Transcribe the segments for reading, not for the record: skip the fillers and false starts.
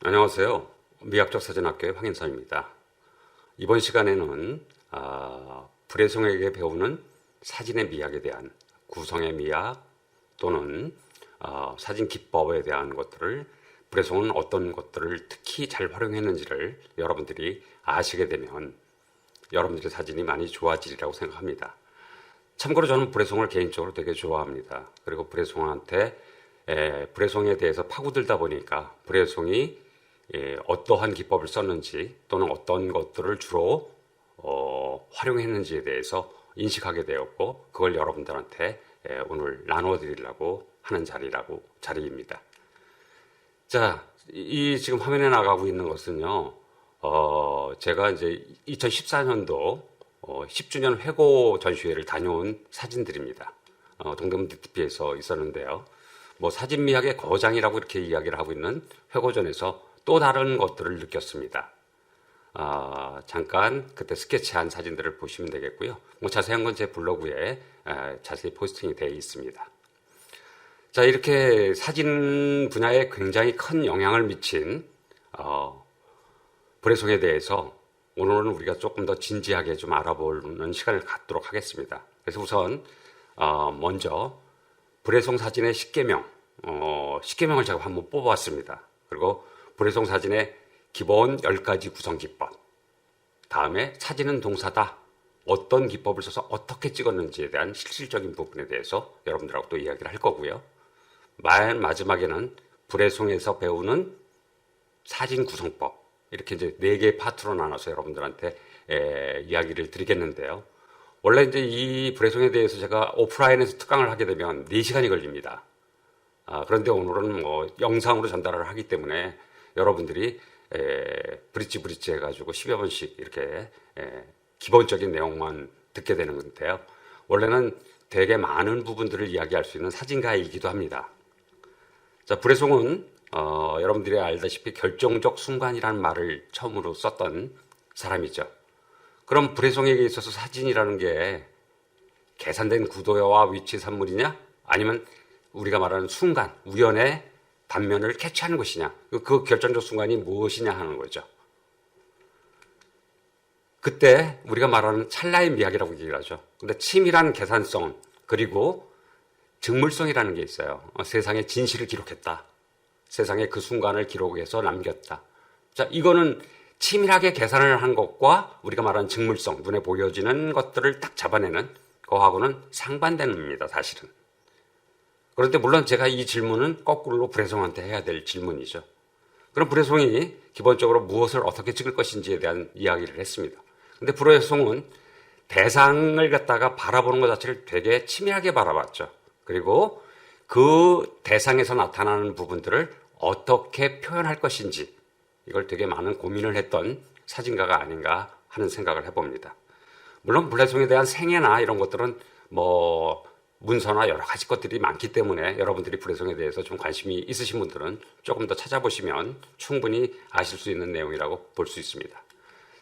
안녕하세요. 미학적 사진학교의 황인선입니다. 이번 시간에는 불혜송에게 배우는 사진의 미학에 대한 구성의 미학 또는 사진 기법에 대한 것들을 불혜송은 어떤 것들을 특히 잘 활용했는지를 여러분들이 아시게 되면 여러분들의 사진이 많이 좋아지리라고 생각합니다. 참고로 저는 불혜송을 개인적으로 되게 좋아합니다. 그리고 불혜송에 대해서 파고들다 보니까 불혜송이 어떠한 기법을 썼는지 또는 어떤 것들을 주로 활용했는지에 대해서 인식하게 되었고, 그걸 여러분들한테 오늘 나누어 드리려고 하는 자리입니다. 자, 이 지금 화면에 나가고 있는 것은요, 제가 이제 2014년도 10주년 회고 전시회를 다녀온 사진들입니다. 동대문 DTP에서 있었는데요. 뭐 사진 미학의 거장이라고 이렇게 이야기를 하고 있는 회고전에서 또 다른 것들을 느꼈습니다. 잠깐 그때 스케치한 사진들을 보시면 되겠고요. 뭐 자세한 건 제 블로그에 자세히 포스팅이 되어 있습니다. 자, 이렇게 사진 분야에 굉장히 큰 영향을 미친 불혜송에 대해서 오늘은 우리가 조금 더 진지하게 좀 알아보는 시간을 갖도록 하겠습니다. 그래서 우선 먼저 불혜송 사진의 10계명을 제가 한번 뽑아왔습니다. 그리고 불혜송 사진의 기본 10가지 구성 기법, 다음에 사진은 동사다, 어떤 기법을 써서 어떻게 찍었는지에 대한 실질적인 부분에 대해서 여러분들하고 또 이야기를 할 거고요. 마지막에는 불혜송에서 배우는 사진 구성법, 이렇게 이제 4개의 파트로 나눠서 여러분들한테 이야기를 드리겠는데요. 원래 이제 이 불혜송에 대해서 제가 오프라인에서 특강을 하게 되면 4시간이 걸립니다. 그런데 오늘은 뭐 영상으로 전달을 하기 때문에 여러분들이 브릿지 해가지고 10여 번씩 이렇게 기본적인 내용만 듣게 되는 건데요. 원래는 되게 많은 부분들을 이야기할 수 있는 사진가이기도 합니다. 자, 불혜송은 여러분들이 알다시피 결정적 순간이라는 말을 처음으로 썼던 사람이죠. 그럼 불혜송에게 있어서 사진이라는 게 계산된 구도와 위치 산물이냐? 아니면 우리가 말하는 순간, 우연의 단면을 캐치하는 것이냐? 그 결정적 순간이 무엇이냐 하는 거죠. 그때 우리가 말하는 찰나의 미학이라고 얘기를 하죠. 근데 치밀한 계산성 그리고 즉물성이라는 게 있어요. 세상의 진실을 기록했다. 세상의 그 순간을 기록해서 남겼다. 자, 이거는 치밀하게 계산을 한 것과 우리가 말하는 즉물성, 눈에 보여지는 것들을 딱 잡아내는 거하고는 상반되는 겁니다, 사실은. 그런데 물론 제가 이 질문은 거꾸로 불혜송한테 해야 될 질문이죠. 그럼 불혜송이 기본적으로 무엇을 어떻게 찍을 것인지에 대한 이야기를 했습니다. 근데 불혜송은 대상을 갖다가 바라보는 것 자체를 되게 치밀하게 바라봤죠. 그리고 그 대상에서 나타나는 부분들을 어떻게 표현할 것인지 이걸 되게 많은 고민을 했던 사진가가 아닌가 하는 생각을 해봅니다. 물론 불혜송에 대한 생애나 이런 것들은 뭐 문서나 여러 가지 것들이 많기 때문에 여러분들이 불혜송에 대해서 좀 관심이 있으신 분들은 조금 더 찾아보시면 충분히 아실 수 있는 내용이라고 볼 수 있습니다.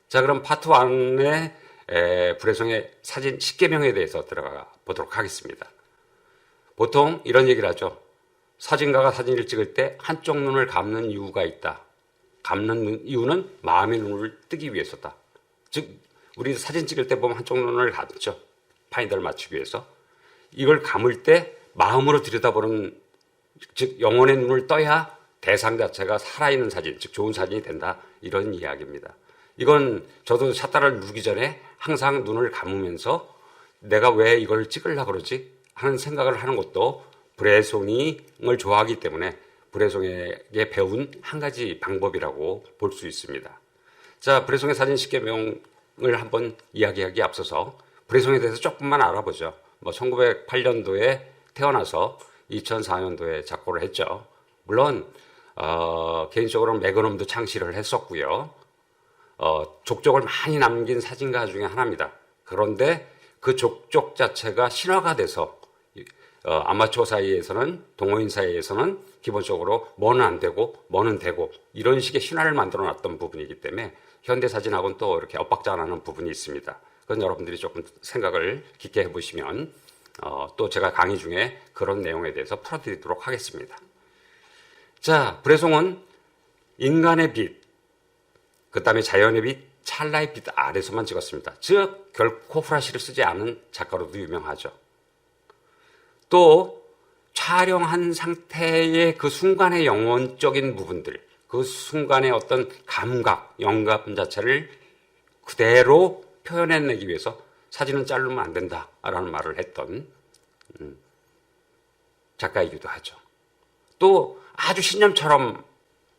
자, 그럼 파트 1의 불혜송의 사진 10계명에 대해서 들어가 보도록 하겠습니다. 보통 이런 얘기를 하죠. 사진가가 사진을 찍을 때 한쪽 눈을 감는 이유가 있다. 감는 이유는 마음의 눈을 뜨기 위해서다. 즉, 우리 사진 찍을 때 보면 한쪽 눈을 감죠. 파인더를 맞추기 위해서. 이걸 감을 때 마음으로 들여다보는, 즉 영혼의 눈을 떠야 대상 자체가 살아있는 사진, 즉 좋은 사진이 된다. 이런 이야기입니다. 이건 저도 샷다를 누르기 전에 항상 눈을 감으면서 내가 왜 이걸 찍으려고 그러지? 하는 생각을 하는 것도 불혜송을 좋아하기 때문에 불혜송에게 배운 한 가지 방법이라고 볼 수 있습니다. 자, 불혜송의 사진 10계명을 한번 이야기하기에 앞서서 불혜송에 대해서 조금만 알아보죠. 1908년도에 태어나서 2004년도에 작고를 했죠. 물론 개인적으로는 매그넘도 창시를 했었고요. 족적을 많이 남긴 사진가 중에 하나입니다. 그런데 그 족적 자체가 신화가 돼서 아마추어 사이에서는, 동호인 사이에서는 기본적으로 뭐는 안 되고 뭐는 되고 이런 식의 신화를 만들어 놨던 부분이기 때문에 현대사진하고는 또 이렇게 엇박자 나는 부분이 있습니다. 그건 여러분들이 조금 생각을 깊게 해보시면 또 제가 강의 중에 그런 내용에 대해서 풀어드리도록 하겠습니다. 자, 불혜송은 인간의 빛, 그 다음에 자연의 빛, 찰나의 빛 아래서만 찍었습니다. 즉 결코 후라시를 쓰지 않은 작가로도 유명하죠. 또 촬영한 상태의 그 순간의 영혼적인 부분들, 그 순간의 어떤 감각, 영감 자체를 그대로 표현해내기 위해서 사진은 자르면 안 된다라는 말을 했던 작가이기도 하죠. 또 아주 신념처럼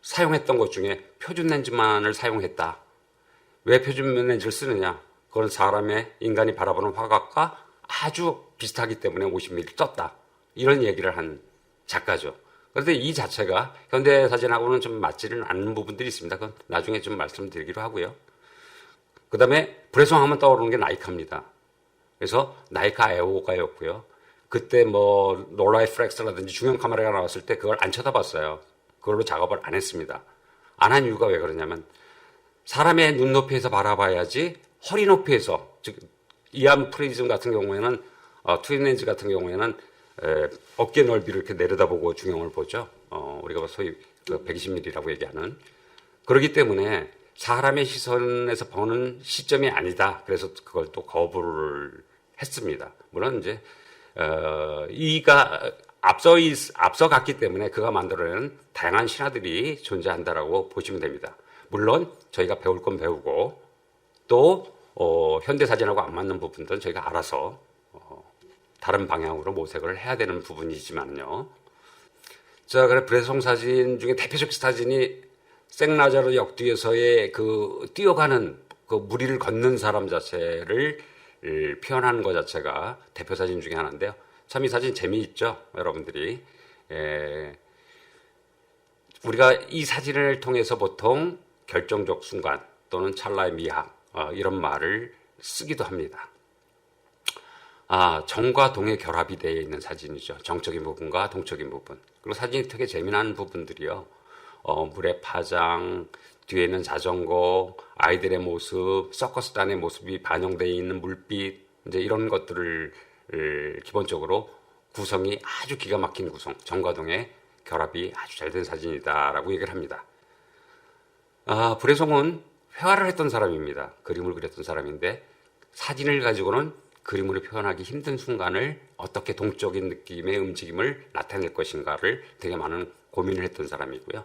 사용했던 것 중에 표준 렌즈만을 사용했다. 왜 표준 렌즈를 쓰느냐? 그건 사람의 인간이 바라보는 화각과 아주 비슷하기 때문에 50mm 떴다. 이런 얘기를 한 작가죠. 그런데 이 자체가 현대 사진하고는 좀 맞지는 않는 부분들이 있습니다. 그건 나중에 좀 말씀드리기로 하고요. 그 다음에 브레송 하면 떠오르는 게 나이카입니다. 그래서 나이카 에오가였고요. 그때 뭐 롤라이 플렉스라든지 중형 카메라가 나왔을 때 그걸 안 쳐다봤어요. 그걸로 작업을 안 했습니다. 안 한 이유가 왜 그러냐면 사람의 눈높이에서 바라봐야지 허리 높이에서, 즉 이암 프리즘 같은 경우에는 트윈 렌즈 같은 경우에는 어깨 넓이를 이렇게 내려다보고 중형을 보죠. 우리가 소위 120mm라고 얘기하는. 그렇기 때문에 사람의 시선에서 보는 시점이 아니다. 그래서 그걸 또 거부를 했습니다. 물론 이제 이가 앞서갔기 때문에 그가 만들어내는 다양한 신화들이 존재한다라고 보시면 됩니다. 물론 저희가 배울 건 배우고 또 현대 사진하고 안 맞는 부분들은 저희가 알아서 다른 방향으로 모색을 해야 되는 부분이지만요. 자, 그래 브레송 사진 중에 대표적 사진이 생나자르 역 뒤에서의 그 뛰어가는 그 무리를 걷는 사람 자체를 표현하는 것 자체가 대표 사진 중에 하나인데요. 참 이 사진 재미있죠, 여러분들이. 우리가 이 사진을 통해서 보통 결정적 순간 또는 찰나의 미학 이런 말을 쓰기도 합니다. 정과 동의 결합이 되어 있는 사진이죠. 정적인 부분과 동적인 부분. 그리고 사진이 되게 재미난 부분들이요. 물의 파장, 뒤에 있는 자전거, 아이들의 모습, 서커스단의 모습이 반영되어 있는 물빛, 이제 이런 것들을 기본적으로 구성이 아주 기가 막힌 구성, 정과 동의 결합이 아주 잘 된 사진이다라고 얘기를 합니다. 브레송은 회화를 했던 사람입니다. 그림을 그렸던 사람인데 사진을 가지고는 그림으로 표현하기 힘든 순간을 어떻게 동적인 느낌의 움직임을 나타낼 것인가를 되게 많은 고민을 했던 사람이고요.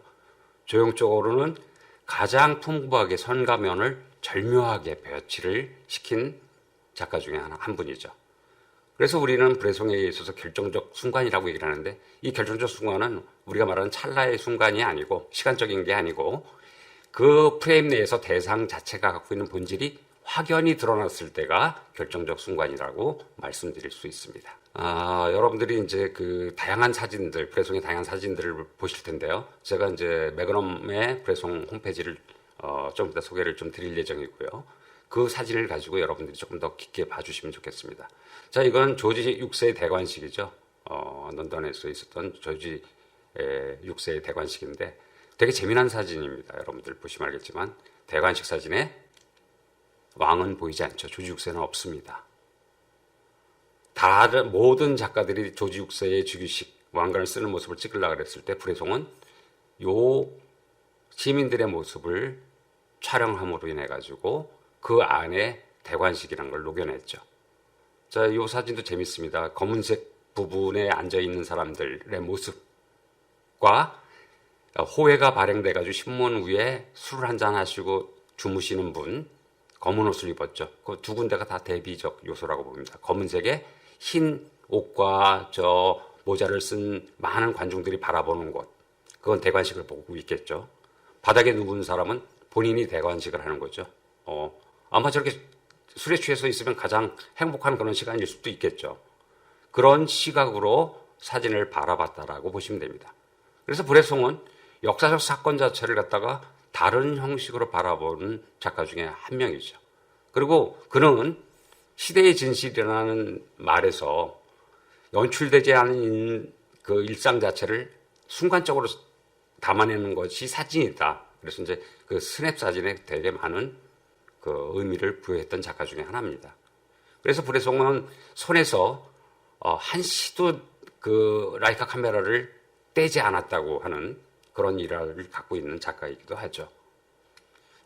조형적으로는 가장 풍부하게 선과 면을 절묘하게 배치를 시킨 작가 중에 한 분이죠. 그래서 우리는 브레송에 있어서 결정적 순간이라고 얘기를 하는데 이 결정적 순간은 우리가 말하는 찰나의 순간이 아니고 시간적인 게 아니고 그 프레임 내에서 대상 자체가 갖고 있는 본질이 확연히 드러났을 때가 결정적 순간이라고 말씀드릴 수 있습니다. 여러분들이 이제 그 다양한 사진들, 브레송의 다양한 사진들을 보실 텐데요. 제가 이제 매그넘의 브레송 홈페이지를 좀 이따 소개를 좀 드릴 예정이고요. 그 사진을 가지고 여러분들이 조금 더 깊게 봐주시면 좋겠습니다. 자, 이건 조지 6세의 대관식이죠. 런던에서 있었던 조지 6세의 대관식인데 되게 재미난 사진입니다. 여러분들 보시면 알겠지만 대관식 사진에 왕은 보이지 않죠. 조지 6세는 없습니다. 다른 모든 작가들이 조지 6세의 즉위식 왕관을 쓰는 모습을 찍으려고 했을 때 브레송은 요 시민들의 모습을 촬영함으로 인해 가지고 그 안에 대관식이라는 걸 녹여냈죠. 자, 이 사진도 재밌습니다. 검은색 부분에 앉아 있는 사람들의 모습과 호해가 발행돼가지고 신문 위에 술을 한잔 하시고 주무시는 분, 검은 옷을 입었죠. 그 두 군데가 다 대비적 요소라고 봅니다. 검은색의 흰 옷과 저 모자를 쓴 많은 관중들이 바라보는 곳, 그건 대관식을 보고 있겠죠. 바닥에 누운 사람은 본인이 대관식을 하는 거죠. 아마 저렇게 술에 취해서 있으면 가장 행복한 그런 시간일 수도 있겠죠. 그런 시각으로 사진을 바라봤다라고 보시면 됩니다. 그래서 브레송은 역사적 사건 자체를 갖다가 다른 형식으로 바라보는 작가 중에 한 명이죠. 그리고 그는 시대의 진실이라는 말에서 연출되지 않은 그 일상 자체를 순간적으로 담아내는 것이 사진이다. 그래서 이제 그 스냅 사진에 되게 많은 그 의미를 부여했던 작가 중에 하나입니다. 그래서 브레송은 손에서 한시도 그 라이카 카메라를 떼지 않았다고 하는 그런 일화를 갖고 있는 작가이기도 하죠.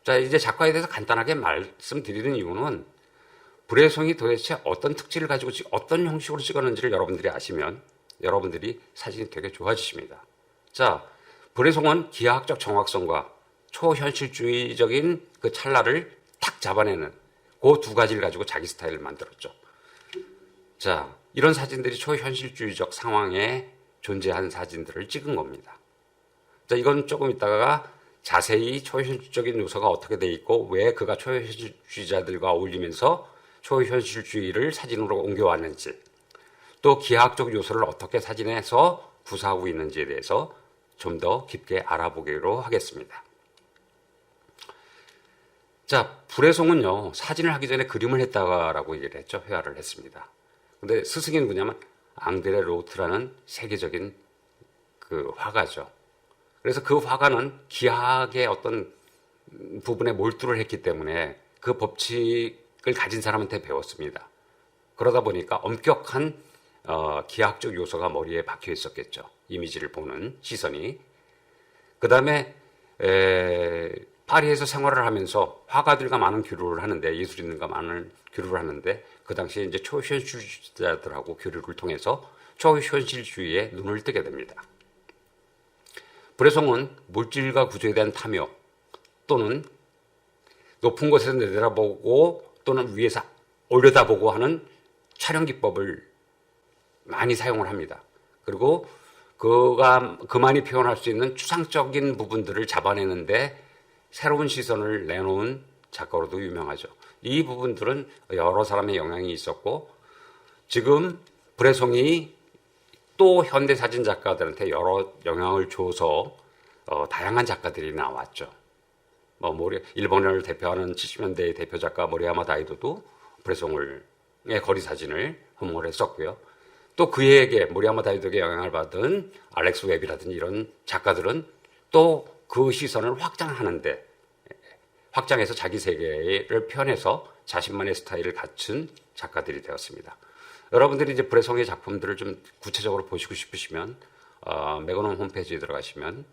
자, 이제 작가에 대해서 간단하게 말씀드리는 이유는 브레송이 도대체 어떤 특질을 가지고 어떤 형식으로 찍었는지를 여러분들이 아시면 여러분들이 사진이 되게 좋아지십니다. 자, 브레송은 기하학적 정확성과 초현실주의적인 그 찰나를 탁 잡아내는 그 두 가지를 가지고 자기 스타일을 만들었죠. 자, 이런 사진들이 초현실주의적 상황에 존재한 사진들을 찍은 겁니다. 자, 이건 조금 이따가 자세히 초현실적인 요소가 어떻게 돼 있고 왜 그가 초현실주의자들과 어울리면서 초현실주의를 사진으로 옮겨왔는지, 또 기하학적 요소를 어떻게 사진에서 구사하고 있는지에 대해서 좀 더 깊게 알아보기로 하겠습니다. 자, 브레송은요, 사진을 하기 전에 그림을 했다라고 얘기를 했죠. 회화를 했습니다. 근데 스승이 누구냐면 앙드레 로트라는 세계적인 그 화가죠. 그래서 그 화가는 기하학의 어떤 부분에 몰두를 했기 때문에 그 법칙을 가진 사람한테 배웠습니다. 그러다 보니까 엄격한 기하학적 요소가 머리에 박혀 있었겠죠. 이미지를 보는 시선이. 그 다음에 파리에서 생활을 하면서 화가들과 많은 교류를 하는데, 예술인들과 많은 교류를 하는데, 그 당시에 이제 초현실주의자들하고 교류를 통해서 초현실주의에 눈을 뜨게 됩니다. 브레송은 물질과 구조에 대한 탐욕, 또는 높은 곳에서 내려다보고 또는 위에서 올려다보고 하는 촬영 기법을 많이 사용을 합니다. 그리고 그가 그만이 표현할 수 있는 추상적인 부분들을 잡아내는데 새로운 시선을 내놓은 작가로도 유명하죠. 이 부분들은 여러 사람의 영향이 있었고, 지금 브레송이 또 현대 사진 작가들한테 여러 영향을 줘서 다양한 작가들이 나왔죠. 일본을 대표하는 70년대의 대표 작가 모리야마 다이도도 브레송의 거리 사진을 허물을 했었고요. 또 그에게 모리야마 다이도에게 영향을 받은 알렉스 웹이라든지 이런 작가들은 또 그 시선을 확장해서 자기 세계를 표현해서 자신만의 스타일을 갖춘 작가들이 되었습니다. 여러분들이 이제 브레송의 작품들을 좀 구체적으로 보시고 싶으시면 매그넘 홈페이지에 들어가시면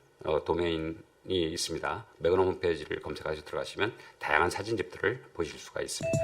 도메인이 있습니다. 매그넘 홈페이지를 검색하셔서 들어가시면 다양한 사진집들을 보실 수가 있습니다.